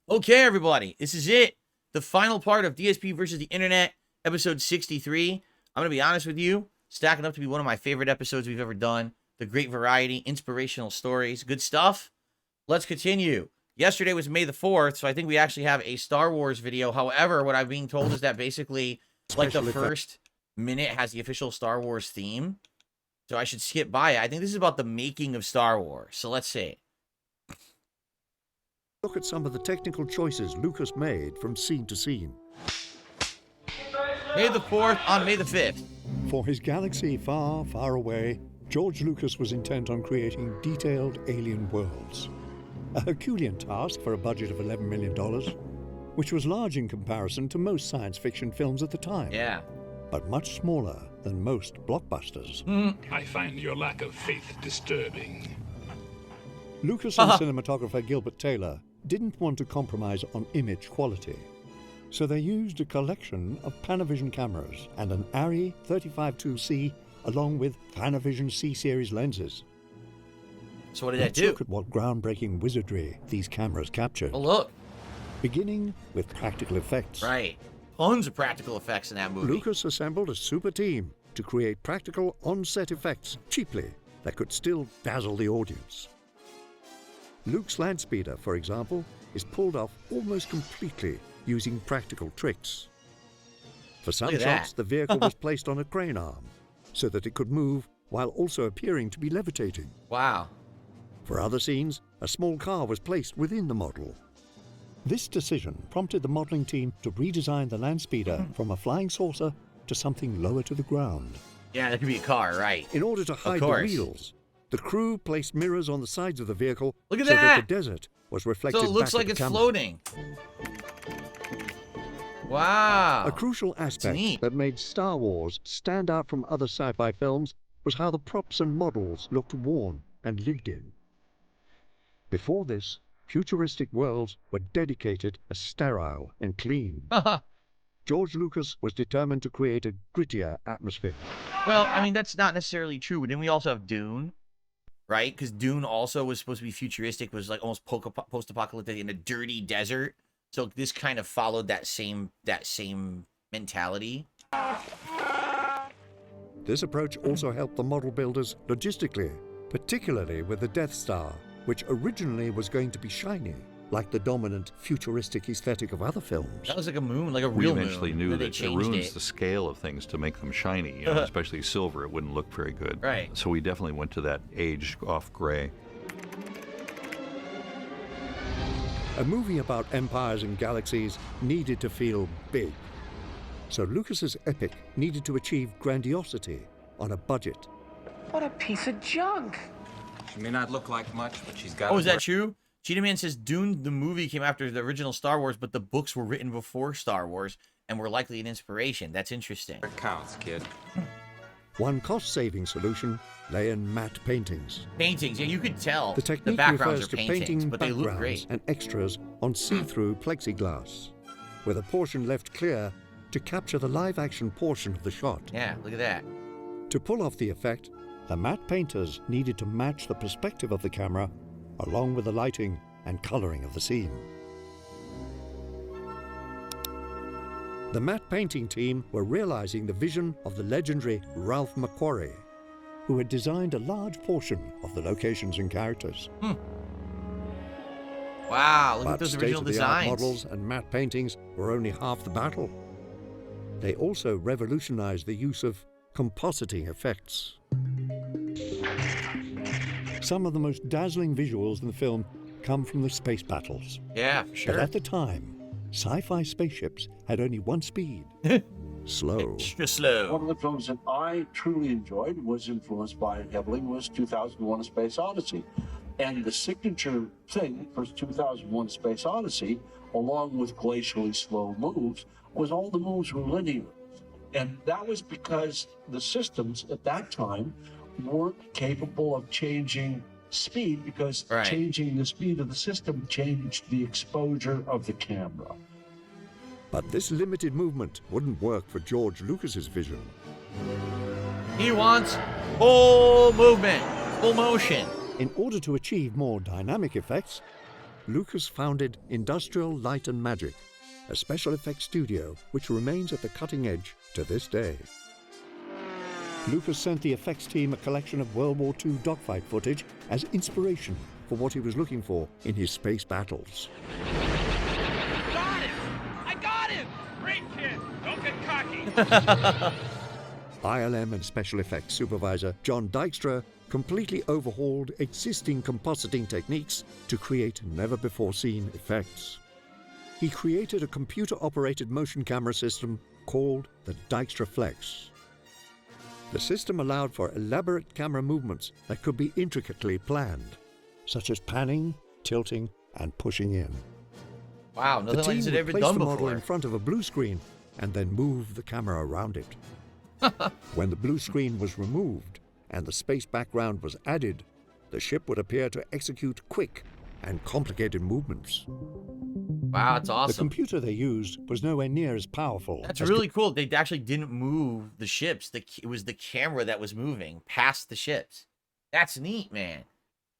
Okay, everybody, this is it. The final part of DSP versus the Internet, episode 63. I'm going to be honest with you, stacking up to be one of my favorite episodes we've ever done. The great variety, inspirational stories, good stuff. Let's continue. Yesterday was May the 4th, so I think we actually have a Star Wars video. However, what I'm being told is that basically, like, the first minute has the official Star Wars theme. So I should skip by it. I think this is about the making of Star Wars. So let's see. Look at some of the technical choices Lucas made from scene to scene. May the 4th on May the 5th. For his galaxy far, far away, George Lucas was intent on creating detailed alien worlds. A Herculean task for a budget of $11 million, which was large in comparison to most science fiction films at the time. Yeah. But much smaller than most blockbusters. I find your lack of faith disturbing. Lucas and cinematographer Gilbert Taylor didn't want to compromise on image quality, so they used a collection of Panavision cameras and an Arri 35-2C along with Panavision C-series lenses. So what did that Let's do? look at what groundbreaking wizardry these cameras captured. Oh, look. Beginning with practical effects. Right. Tons of practical effects in that movie. Lucas assembled a super team to create practical on-set effects cheaply that could still dazzle the audience. Luke's land speeder, for example, is pulled off almost completely using practical tricks. For some Look at shots, that. the vehicle was placed on a crane arm so that it could move while also appearing to be levitating. Wow. For other scenes, a small car was placed within the model. This decision prompted the modeling team to redesign the land speeder from a flying saucer to something lower to the ground. Yeah, that could be a car, right. In order to hide the course. wheels, the crew placed mirrors on the sides of the vehicle Look at so that! the desert was reflected So it looks back like at it's the camera. floating. Wow. A crucial aspect neat. that made Star Wars stand out from other sci-fi films was how the props and models looked worn and lived in. Before this, futuristic worlds were dedicated as sterile and clean. George Lucas was determined to create a grittier atmosphere. Well, I mean, that's not necessarily true. Didn't we also have Dune? Right? Because Dune also was supposed to be futuristic, was like almost post-apocalyptic in a dirty desert. So this kind of followed that same mentality. This approach also helped the model builders logistically, particularly with the Death Star, which originally was going to be shiny, like the dominant futuristic aesthetic of other films. That was like a moon, like a We real moon. eventually knew Then they that it changed ruins the scale of things to make them shiny, especially silver. It wouldn't look very good. Right. So we definitely went to that aged off gray. A movie about empires and galaxies needed to feel big. So Lucas's epic needed to achieve grandiosity on a budget. What a piece of junk. She may not look like much, but she's got Oh, is that true? Cheetah Man says Dune, the movie, came after the original Star Wars, but the books were written before Star Wars and were likely an inspiration. That's interesting. It counts, kid. One cost-saving solution lay in matte paintings. Paintings, yeah, you could tell The technique backgrounds refers are to paintings, painting but they look backgrounds great. and extras on see-through plexiglass, with a portion left clear to capture the live-action portion of the shot. Yeah, look at that. To pull off the effect, the matte painters needed to match the perspective of the camera along with the lighting and coloring of the scene. The matte painting team were realizing the vision of the legendary Ralph McQuarrie, who had designed a large portion of the locations and characters. Wow, look But at those original state-of-the-art designs. models and matte paintings were only half the battle. They also revolutionized the use of compositing effects. Some of the most dazzling visuals in the film come from the space battles. Yeah, for But sure. at the time, sci-fi spaceships had only one speed: slow. Extra slow. One of the films that I truly enjoyed, was influenced by it heavily, was 2001: A Space Odyssey. And the signature thing for 2001: A Space Odyssey, along with glacially slow moves, was all the moves were linear. And that was because the systems at that time weren't capable of changing speed, because Right. changing the speed of the system changed the exposure of the camera. But this limited movement wouldn't work for George Lucas's vision. He wants full movement, full motion. In order to achieve more dynamic effects, Lucas founded Industrial Light and Magic, a special effects studio which remains at the cutting edge to this day. Lucas sent the effects team a collection of World War II dogfight footage as inspiration for what he was looking for in his space battles. Got him! I got him! Great kid! Don't get cocky! ILM and special effects supervisor John Dykstra completely overhauled existing compositing techniques to create never-before-seen effects. He created a computer-operated motion camera system called the Dykstra Flex. The system allowed for elaborate camera movements that could be intricately planned, such as panning, tilting, and pushing in. Wow, The nothing like team this had would ever place done the model before. in front of a blue screen and then move the camera around it. When the blue screen was removed and the space background was added, the ship would appear to execute quick and complicated movements. Wow, that's The awesome. computer they used was nowhere near as powerful. That's as really cool. They actually didn't move the ships. It was the camera that was moving past the ships. That's neat, man.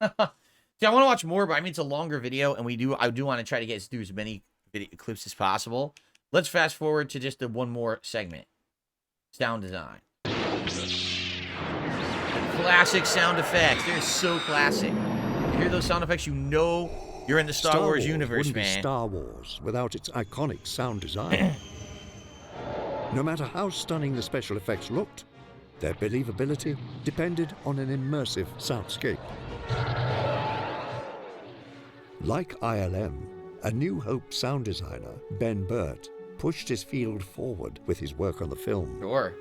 See, I want to watch more, but I mean, it's a longer video, and I do want to try to get through as many clips as possible. Let's fast forward to just the one more segment. Sound design. Classic sound effects. They're so classic. You hear those sound effects, you know you're in the Star Wars universe, wouldn't be man. Star Wars without its iconic sound design. No matter how stunning the special effects looked, their believability depended on an immersive soundscape. Like ILM, A New Hope sound designer, Ben Burt, pushed his field forward with his work on the film. Sure.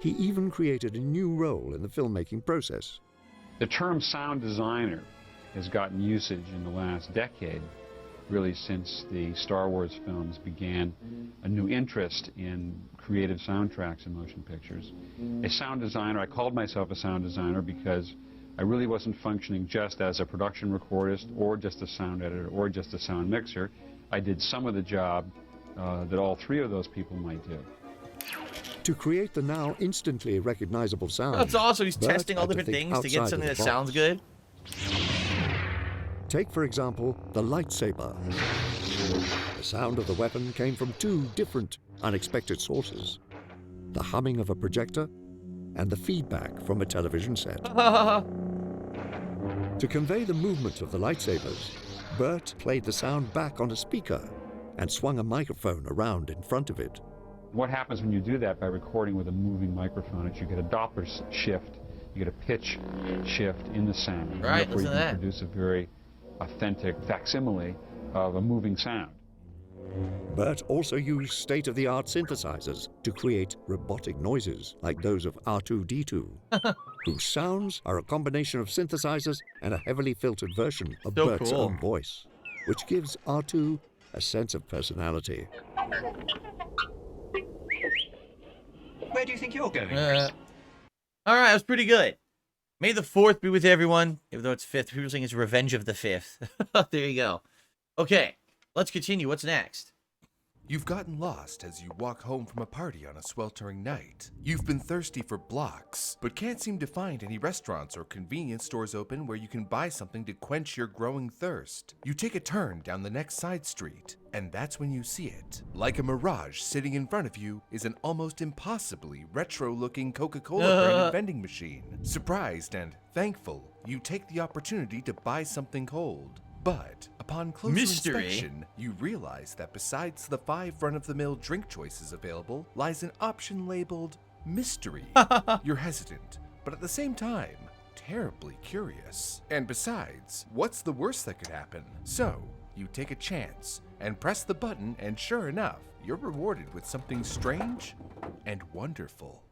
He even created a new role in the filmmaking process. The term sound designer has gotten usage in the last decade, really since the Star Wars films began a new interest in creative soundtracks in motion pictures. A sound designer, I called myself a sound designer because I really wasn't functioning just as a production recordist or just a sound editor or just a sound mixer. I did some of the job that all three of those people might do. To create the now instantly recognizable sound. That's awesome. He's Burt testing all had to different think things to get outside something of that the sounds box. good. Take, for example, the lightsaber. The sound of the weapon came from two different, unexpected sources. The humming of a projector and the feedback from a television set. To convey the movement of the lightsabers, Burt played the sound back on a speaker and swung a microphone around in front of it. What happens when you do that by recording with a moving microphone is you get a Doppler shift, you get a pitch shift in the sound. And Right, therefore listen you to can that. produce a very authentic facsimile of a moving sound. Burt also used state-of-the-art synthesizers to create robotic noises like those of R2-D2, whose sounds are a combination of synthesizers and a heavily filtered version of So Burt's cool. own voice, which gives R2 a sense of personality. Where do you think you're going? All right, that was pretty good. May the 4th be with everyone, even though it's 5th. People saying it's Revenge of the 5th. There you go. Okay, let's continue. What's next? You've gotten lost as you walk home from a party on a sweltering night. You've been thirsty for blocks, but can't seem to find any restaurants or convenience stores open where you can buy something to quench your growing thirst. You take a turn down the next side street, and that's when you see it. Like a mirage sitting in front of you is an almost impossibly retro-looking Coca-Cola branded vending machine. Surprised and thankful, you take the opportunity to buy something cold. But upon closer Mystery. inspection, you realize that besides the 5 run-of-the-mill drink choices available, lies an option labeled Mystery. You're hesitant, but at the same time, terribly curious. And besides, what's the worst that could happen? So, you take a chance and press the button, and sure enough, you're rewarded with something strange and wonderful.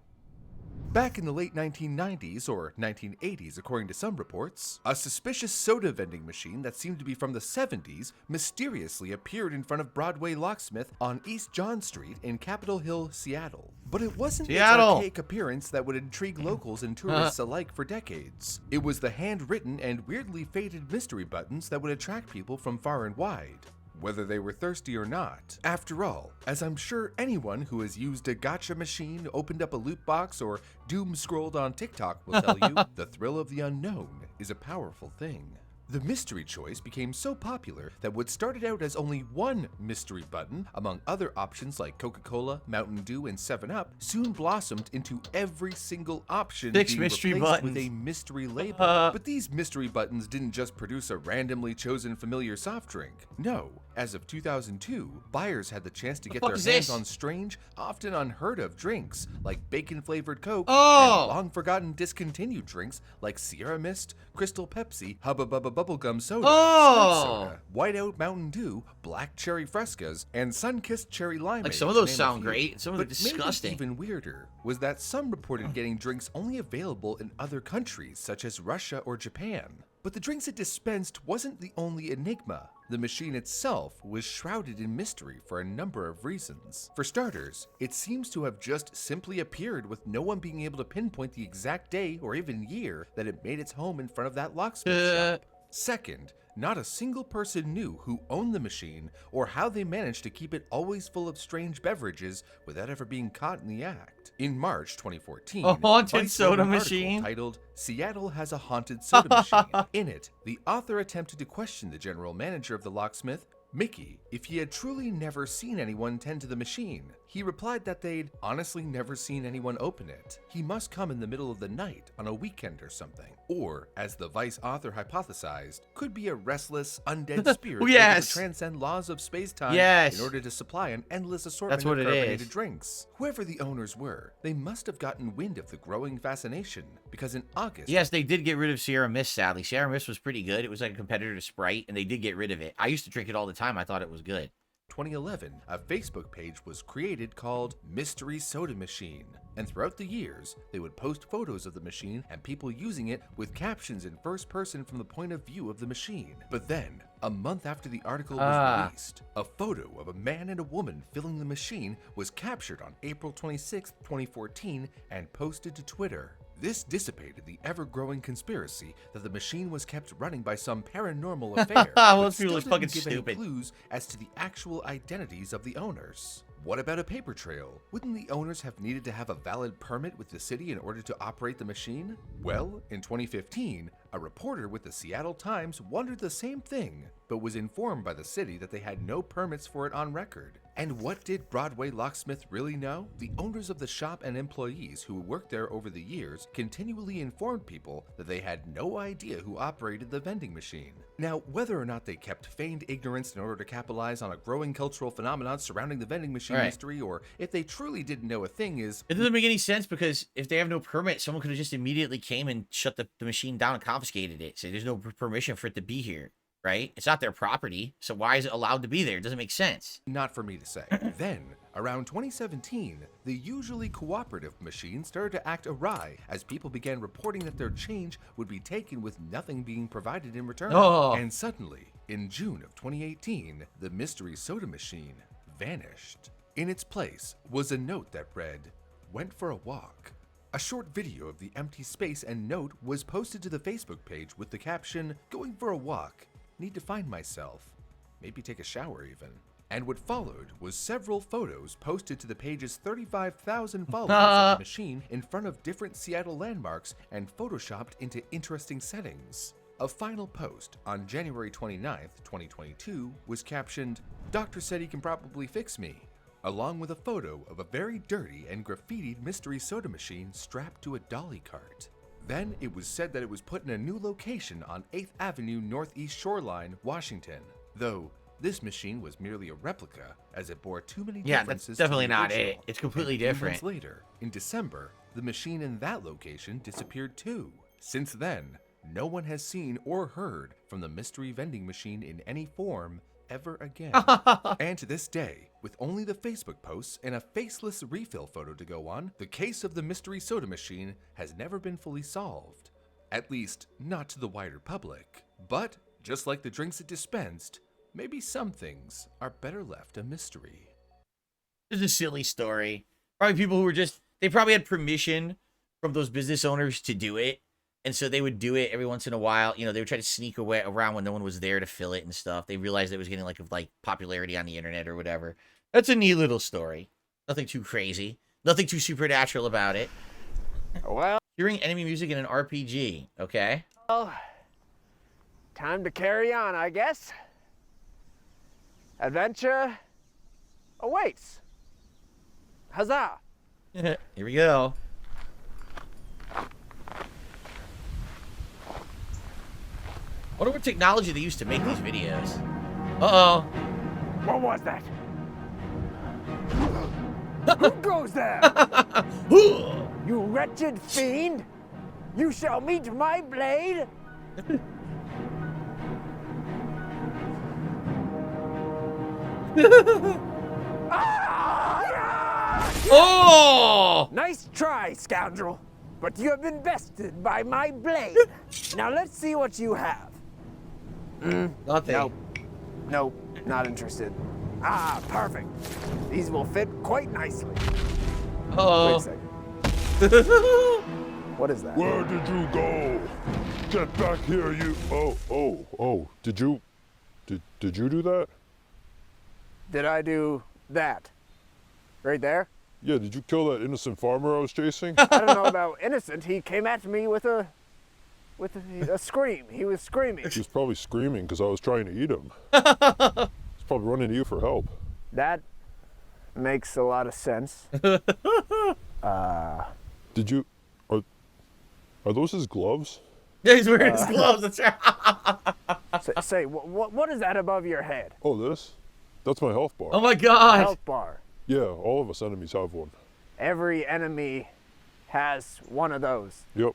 Back in the late 1990s, or 1980s according to some reports, a suspicious soda vending machine that seemed to be from the 70s mysteriously appeared in front of Broadway Locksmith on East John Street in Capitol Hill, Seattle. But it wasn't its Seattle. archaic appearance that would intrigue locals and tourists alike for decades. It was the handwritten and weirdly faded mystery buttons that would attract people from far and wide, whether they were thirsty or not. After all, as I'm sure anyone who has used a gotcha machine, opened up a loot box, or doom scrolled on TikTok will tell you, the thrill of the unknown is a powerful thing. The mystery choice became so popular that what started out as only one mystery button, among other options like Coca-Cola, Mountain Dew, and 7-Up, soon blossomed into every single option being mystery replaced buttons. with a mystery label. But these mystery buttons didn't just produce a randomly chosen familiar soft drink. No, as of 2002, buyers had the chance to get their hands on strange, often unheard of drinks like bacon-flavored Coke and long-forgotten discontinued drinks like Sierra Mist, Crystal Pepsi, Hubba Bubba Bubblegum Soda, Sprite Soda, Whiteout Mountain Dew, Black Cherry Frescas, and Sun-Kissed Cherry Limeade. Like, some of those sound great, and some of them are But made it disgusting. even weirder was that some reported getting drinks only available in other countries, such as Russia or Japan. But the drinks it dispensed wasn't the only enigma. The machine itself was shrouded in mystery for a number of reasons. For starters, it seems to have just simply appeared with no one being able to pinpoint the exact day or even year that it made its home in front of that locksmith shop. Second, not a single person knew who owned the machine or how they managed to keep it always full of strange beverages without ever being caught in the act. In March 2014, A haunted Vice wrote soda an article machine? titled "Seattle Has a Haunted Soda Machine." In it, the author attempted to question the general manager of the locksmith, Mickey, if he had truly never seen anyone tend to the machine. He replied that they'd honestly never seen anyone open it. He must come in the middle of the night on a weekend or something. Or, as the Vice author hypothesized, could be a restless, undead spirit able to transcend laws of space-time in order to supply an endless assortment of carbonated drinks. Whoever the owners were, they must have gotten wind of the growing fascination, because in August... Yes, they did get rid of Sierra Mist, sadly. Sierra Mist was pretty good. It was like a competitor to Sprite, and they did get rid of it. I used to drink it all the time. I thought it was good. 2011, a Facebook page was created called Mystery Soda Machine, and throughout the years, they would post photos of the machine and people using it with captions in first person from the point of view of the machine. But then, a month after the article was released, a photo of a man and a woman filling the machine was captured on April 26, 2014, and posted to Twitter. This dissipated the ever-growing conspiracy that the machine was kept running by some paranormal affair, but still didn't give any clues as to the actual identities of the owners. What about a paper trail? Wouldn't the owners have needed to have a valid permit with the city in order to operate the machine? Well, in 2015, a reporter with the Seattle Times wondered the same thing, but was informed by the city that they had no permits for it on record. And what did Broadway Locksmith really know? The owners of the shop and employees who worked there over the years continually informed people that they had no idea who operated the vending machine. Now, whether or not they kept feigned ignorance in order to capitalize on a growing cultural phenomenon surrounding the vending machine mystery, or if they truly didn't know a thing is... It doesn't make any sense, because if they have no permit, someone could have just immediately came and shut the machine down and confiscated it. So there's no permission for it to be here. Right? It's not their property, so why is it allowed to be there? It doesn't make sense. Not for me to say. Then, around 2017, the usually cooperative machine started to act awry as people began reporting that their change would be taken with nothing being provided in return. And suddenly, in June of 2018, the mystery soda machine vanished. In its place was a note that read, "Went for a walk." A short video of the empty space and note was posted to the Facebook page with the caption, "Going for a walk. Need to find myself. Maybe take a shower even." And what followed was several photos posted to the page's 35,000 followers of the machine in front of different Seattle landmarks and photoshopped into interesting settings. A final post on January 29th, 2022 was captioned, "Doctor said he can probably fix me," along with a photo of a very dirty and graffitied mystery soda machine strapped to a dolly cart. Then it was said that it was put in a new location on 8th Avenue Northeast Shoreline, Washington, though this machine was merely a replica, as it bore too many differences. That's definitely to the not original. it. It's completely And a few different. months later, in December, the machine in that location disappeared too. Since then, no one has seen or heard from the mystery vending machine in any form ever again. And to this day, with only the Facebook posts and a faceless refill photo to go on, the case of the mystery soda machine has never been fully solved. At least, not to the wider public. But, just like the drinks it dispensed, maybe some things are better left a mystery. It's a silly story. Probably people who were just, they probably had permission from those business owners to do it. And so they would do it every once in a while. You know, they would try to sneak away around when no one was there to fill it and stuff. They realized it was getting like popularity on the internet or whatever. That's a neat little story. Nothing too crazy. Nothing too supernatural about it. Well, Hearing enemy music in an RPG. Okay. well, Time to carry on, I guess. Adventure awaits. Huzzah! Here we go. I wonder what technology they used to make these videos. Uh-oh. What was that? Who goes there? You wretched fiend! You shall meet my blade! Oh! Nice try, scoundrel. But you have been bested by my blade. Now let's see what you have. Nothing. Nope, not interested. Ah, perfect. These will fit quite nicely. Uh-oh. Wait a second. What is that? Where did you go? Get back here, you. Oh. Did you do that? Did I do that? Right there? Yeah, did you kill that innocent farmer I was chasing? I don't know about innocent. He came at me with a scream. He was screaming. He was probably screaming because I was trying to eat him. He's probably running to you for help. That makes a lot of sense. Did you? Are those his gloves? Yeah, he's wearing his gloves. That's right. Say, what is that above your head? Oh, this? That's my health bar. Oh my god. Health bar. Yeah, all of us enemies have one. Every enemy has one of those. Yep.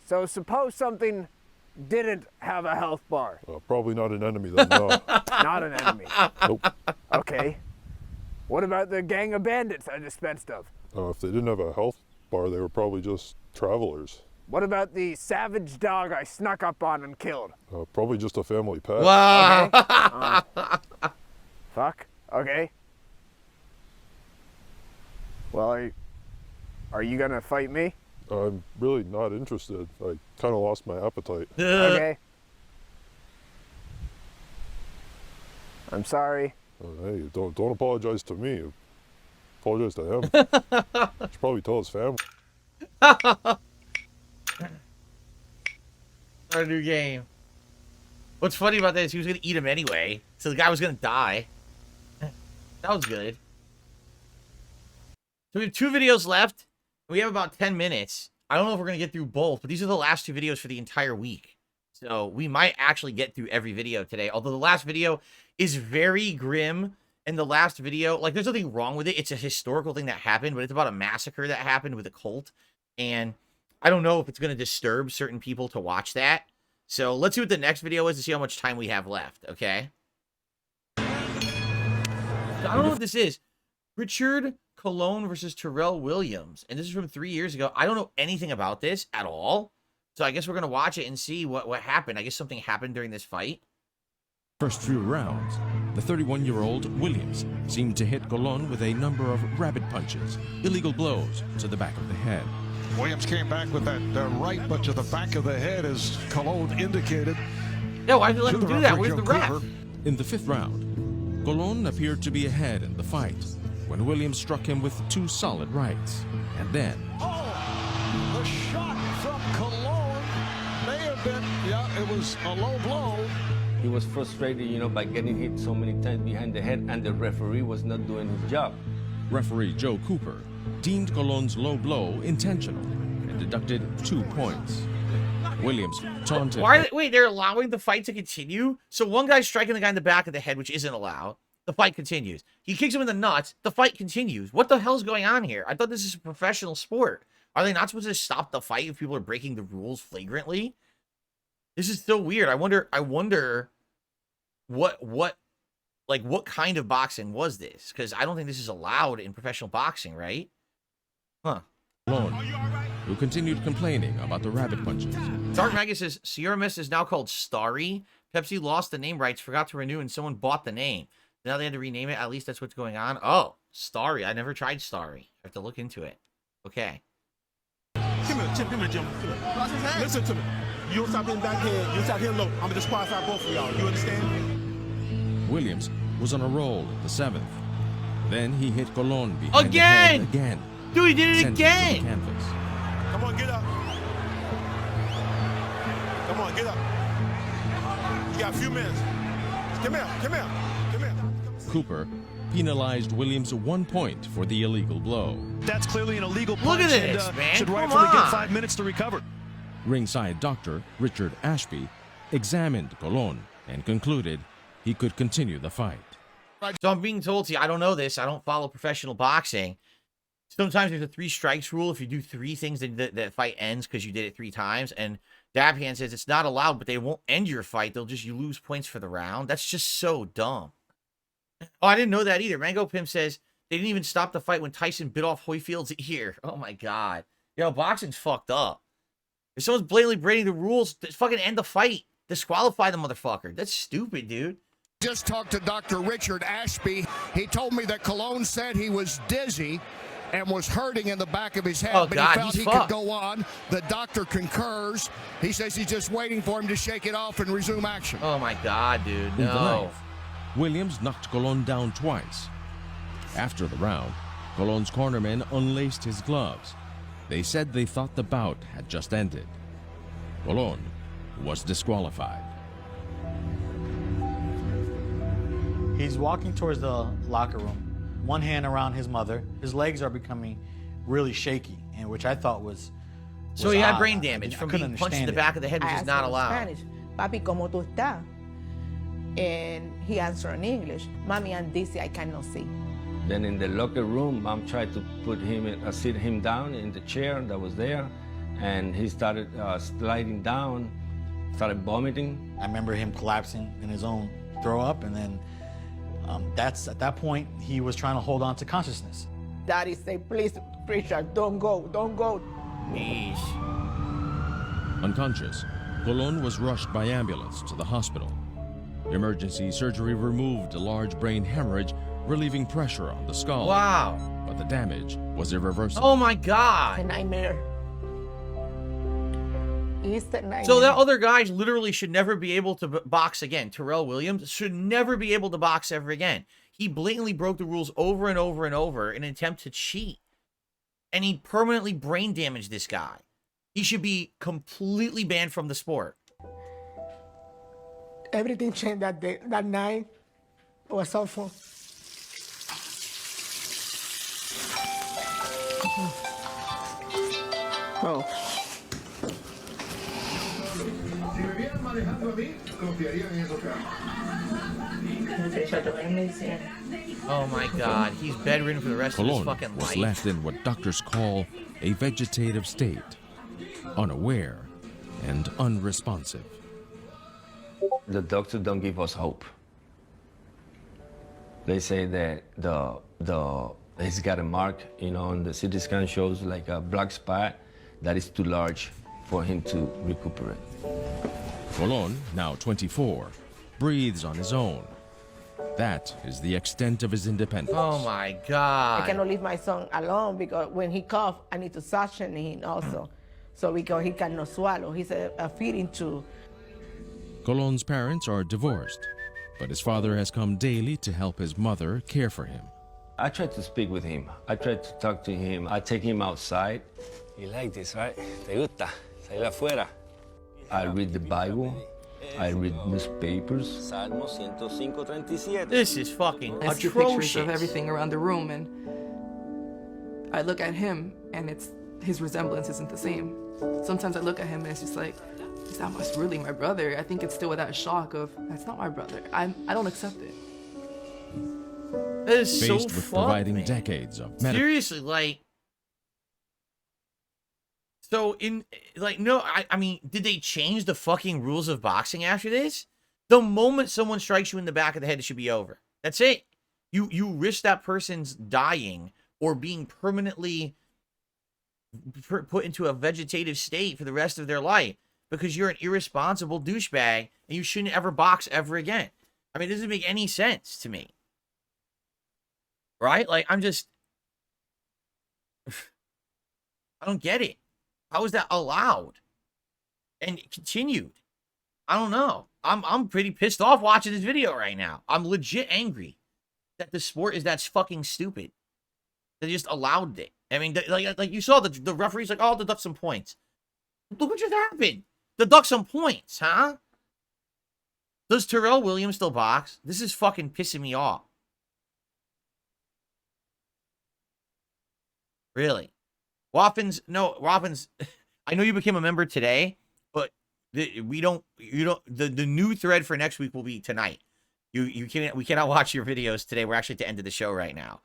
So suppose something didn't have a health bar. Probably not an enemy then, no. Not an enemy. Nope. Okay. What about the gang of bandits I dispensed of? If they didn't have a health bar, they were probably just travelers. What about the savage dog I snuck up on and killed? Probably just a family pet. Wow. Okay. Fuck. Okay. Well, are you gonna fight me? I'm really not interested. I kind of lost my appetite. Okay. I'm sorry. Hey, don't apologize to me. Apologize to him. Should probably tell his family. Our new game. What's funny about this, he was going to eat him anyway, so the guy was going to die. That was good. So we have 2 videos left. We have about 10 minutes. I don't know if we're going to get through both, but these are the last 2 videos for the entire week. So we might actually get through every video today, although the last video is very grim. And the last video, like, there's nothing wrong with it. It's a historical thing that happened, but it's about a massacre that happened with a cult. And I don't know if it's going to disturb certain people to watch that. So let's see what the next video is to see how much time we have left, okay? So I don't know what this is. Prichard Colon versus Terrell Williams. And this is from 3 years ago. I don't know anything about this at all. So I guess we're going to watch it and see what happened. I guess something happened during this fight. First few rounds, the 31-year-old Williams seemed to hit Colon with a number of rabbit punches, illegal blows to the back of the head. Williams came back with that right, but to the back of the head, as Colon indicated. Yeah, why did you let him do that? Where's the ref? In the 5th round, Colon appeared to be ahead in the fight when Williams struck him with 2 solid rights. And then... Oh, the shot from Colon may have been, yeah, it was a low blow. He was frustrated, you know, by getting hit so many times behind the head, and the referee was not doing his job. Referee Joe Cooper deemed Colon's low blow intentional and deducted 2 points. Williams taunted... Wait, they're allowing the fight to continue? So one guy's striking the guy in the back of the head, which isn't allowed. The fight continues. He kicks him in the nuts. The fight continues. What the hell's going on here? I thought this is a professional sport. Are they not supposed to stop the fight if people are breaking the rules flagrantly? This is so weird. I wonder what kind of boxing was this? Because I don't think this is allowed in professional boxing, right? Huh. Colon, who continued complaining about the rabbit punches. Dark Magus says, Sierra Mist is now called Starry. Pepsi lost the name rights, forgot to renew, and someone bought the name. Now they had to rename it. At least that's what's going on. Oh, Starry. I never tried Starry. I have to look into it. Okay. Come here, Jim. Listen to me. You don't stop hitting back here. You stop hitting low. I'm going to disqualify both of y'all. You understand? Williams was on a roll at the 7th. Then he hit Colon behind the head again. Dude, he did it again. Canvas. Come on, get up. Come on, get up. You got a few minutes. Come here, come here, come here. Cooper penalized Williams 1 point for the illegal blow. That's clearly an illegal Look punch at this, man. should Come rightfully on. get 5 minutes to recover. Ringside doctor Prichard Ashby examined Colon and concluded he could continue the fight. So I'm being told, see, I don't know this. I don't follow professional boxing. Sometimes there's a 3 strikes rule. If you do 3 things, that fight ends because you did it 3 times. And Daphne says it's not allowed, but they won't end your fight. You lose points for the round. That's just so dumb. Oh, I didn't know that either. Mango Pim says they didn't even stop the fight when Tyson bit off Holyfield's ear. Oh my God. Yo, boxing's fucked up. If someone's blatantly breaking the rules, just fucking end the fight. Disqualify the motherfucker. That's stupid, dude. Just talked to Dr. Richard Ashby. He told me that Colon said he was dizzy and was hurting in the back of his head, Oh, but God, he felt he's he fucked. could go on. The doctor concurs. He says he's just waiting for him to shake it off and resume action. Oh my God, dude. In the No. ninth, Williams knocked Colon down twice. After the round, Colon's cornermen unlaced his gloves. They said they thought the bout had just ended. Colon was disqualified. He's walking towards the locker room, one hand around his mother. His legs are becoming really shaky, and which I thought was So he had odd. brain damage from being punched in the back of the head, which is not allowed. Spanish, Papi, ¿cómo tú estás? And he answered in English, Mommy, I'm dizzy, I cannot see. Then in the locker room, Mom tried to put him, sit him down in the chair that was there, and he started sliding down, started vomiting. I remember him collapsing in his own throw up, and then at that point, he was trying to hold on to consciousness. Daddy said, please, Prichard, don't go, don't go. Jeez. Unconscious, Colon was rushed by ambulance to the hospital. Emergency surgery removed a large brain hemorrhage, relieving pressure on the skull. Wow. But the damage was irreversible. Oh my God. It's a nightmare. It's a nightmare. So that other guy literally should never be able to box again. Terrell Williams should never be able to box ever again. He blatantly broke the rules over and over and over in an attempt to cheat. And he permanently brain damaged this guy. He should be completely banned from the sport. Everything changed that day, that night. It was awful. Oh. Oh my God, he's bedridden for the rest of his Colon fucking was life. left in what doctors call a vegetative state, unaware and unresponsive. The doctors don't give us hope. They say that he's got a mark, and the CT scan shows like a black spot that is too large for him to recuperate. Colon, now 24, breathes on his own. That is the extent of his independence. Oh my God. I cannot leave my son alone because when he coughs, I need to suction him also. So because he cannot swallow, he's a feeding tube. Colon's parents are divorced, but his father has come daily to help his mother care for him. I try to speak with him. I try to talk to him. I take him outside. You like this, right? ¿Te gusta? Salir afuera. I read the Bible. I read newspapers. Salmo 105:37. This is fucking I see pictures atrocious. of everything around the room, and I look at him, and his resemblance isn't the same. Sometimes I look at him, and it's just like, is that really my brother? I think it's still with that shock of, that's not my brother. I don't accept it. That is so Faced with fucked, providing man. decades of medical. Seriously, like, so no, I mean, did they change the fucking rules of boxing after this? The moment someone strikes you in the back of the head, it should be over. That's it. You risk that person's dying or being permanently put into a vegetative state for the rest of their life because you're an irresponsible douchebag and you shouldn't ever box ever again. I mean, it doesn't make any sense to me. Right? Like, I don't get it. How is that allowed? And continued. I don't know. I'm pretty pissed off watching this video right now. I'm legit angry that the sport is that fucking stupid. They just allowed it. I mean, like you saw the referee's like, oh, deduct some points. Look what just happened. Deduct some points, huh? Does Terrell Williams still box? This is fucking pissing me off. Really? Waffins, no, Waffins, I know you became a member today, but the new thread for next week will be tonight. We cannot watch your videos today. We're actually at the end of the show right now.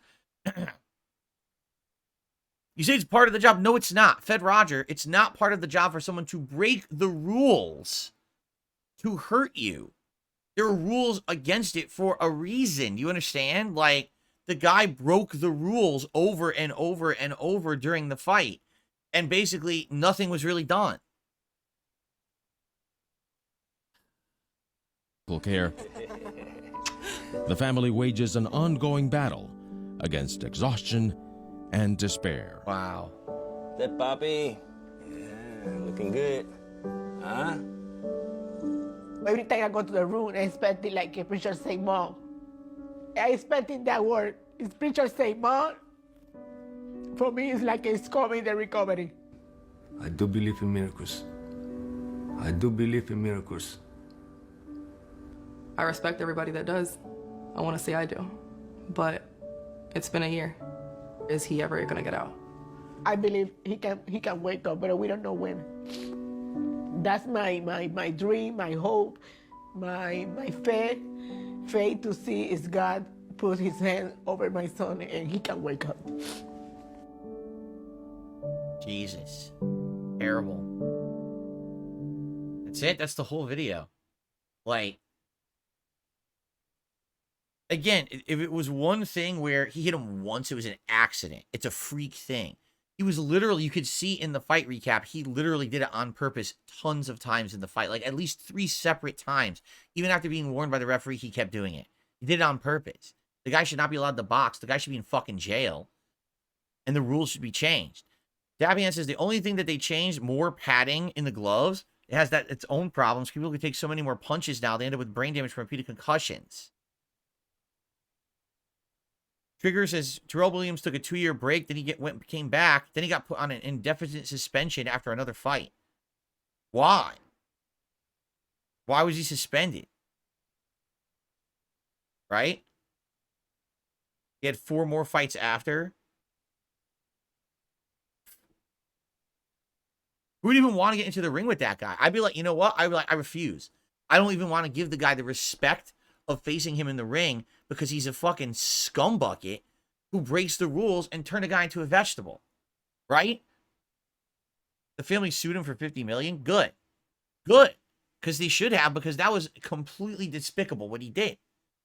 You say it's part of the job. No, it's not. Fed Roger, it's not part of the job for someone to break the rules to hurt you. There are rules against it for a reason. You understand? Like, the guy broke the rules over and over and over during the fight. And basically, nothing was really done. Care. The family wages an ongoing battle against exhaustion and despair. Wow. That Papi? Yeah, looking good. Huh? Every time I go to the room, I expect it like a preacher say, Mom. I expecting that word. Is preacher say, Mom? For me, it's like it's coming, the recovery. I do believe in miracles. I do believe in miracles. I respect everybody that does. I want to say I do. But it's been a year. Is he ever going to get out? I believe he can wake up, but we don't know when. That's my dream, my hope, my faith to see is God put his hand over my son and he can wake up. Jesus. Terrible. That's it. That's the whole video. Like, again, if it was one thing where he hit him once, it was an accident. It's a freak thing. He was literally, you could see in the fight recap, he literally did it on purpose tons of times in the fight. Like, at least 3 separate times. Even after being warned by the referee, he kept doing it. He did it on purpose. The guy should not be allowed to box. The guy should be in fucking jail. And the rules should be changed. Davian says the only thing that they changed, more padding in the gloves. It has its own problems. People can take so many more punches now. They end up with brain damage from repeated concussions. Trigger says Terrell Williams took a 2-year break. Then he came back. Then he got put on an indefinite suspension after another fight. Why? Why was he suspended? Right? He had 4 more fights after. Who would even want to get into the ring with that guy? I'd be like, you know what? I'd be like, I refuse. I don't even want to give the guy the respect of facing him in the ring because he's a fucking scumbucket who breaks the rules and turn a guy into a vegetable. Right? The family sued him for $50 million. Good. Good. Because they should have, because that was completely despicable what he did.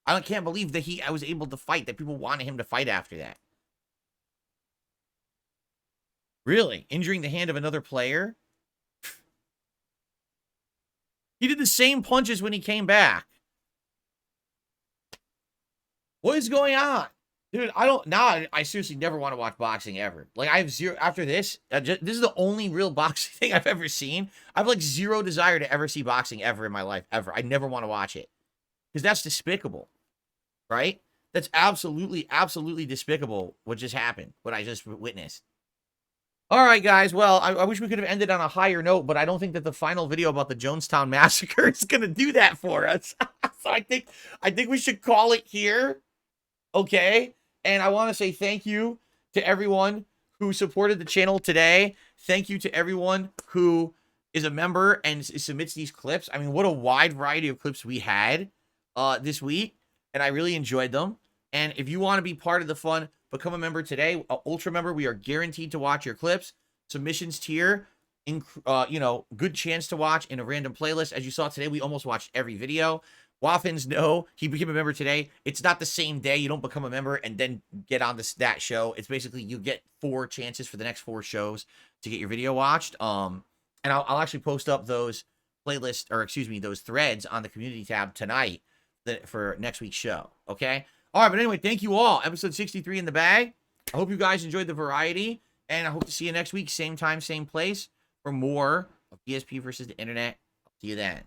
I can't believe that I was able to fight, that people wanted him to fight after that. Really? Injuring the hand of another player? He did the same punches when he came back. What is going on? Dude, I seriously never want to watch boxing ever. Like, I have zero, after this, this is the only real boxing thing I've ever seen. I have, like, zero desire to ever see boxing ever in my life, ever. I never want to watch it. Because that's despicable. Right? That's absolutely, absolutely despicable what just happened, what I just witnessed. All right, guys. Well, I wish we could have ended on a higher note, but I don't think that the final video about the Jonestown Massacre is going to do that for us. So I think we should call it here. Okay? And I want to say thank you to everyone who supported the channel today. Thank you to everyone who is a member and submits these clips. I mean, what a wide variety of clips we had this week, and I really enjoyed them. And if you want to be part of the fun, become a member today. Ultra member, we are guaranteed to watch your clips. Submissions tier, good chance to watch in a random playlist. As you saw today, we almost watched every video. Waffins, no, he became a member today. It's not the same day. You don't become a member and then get on that show. It's basically you get 4 chances for the next 4 shows to get your video watched. And I'll actually post up those playlists, or excuse me, those threads on the community tab tonight for next week's show. Okay? All right, but anyway, thank you all. Episode 63 in the bag. I hope you guys enjoyed the variety, and I hope to see you next week, same time, same place, for more of DSP versus the internet. I'll see you then.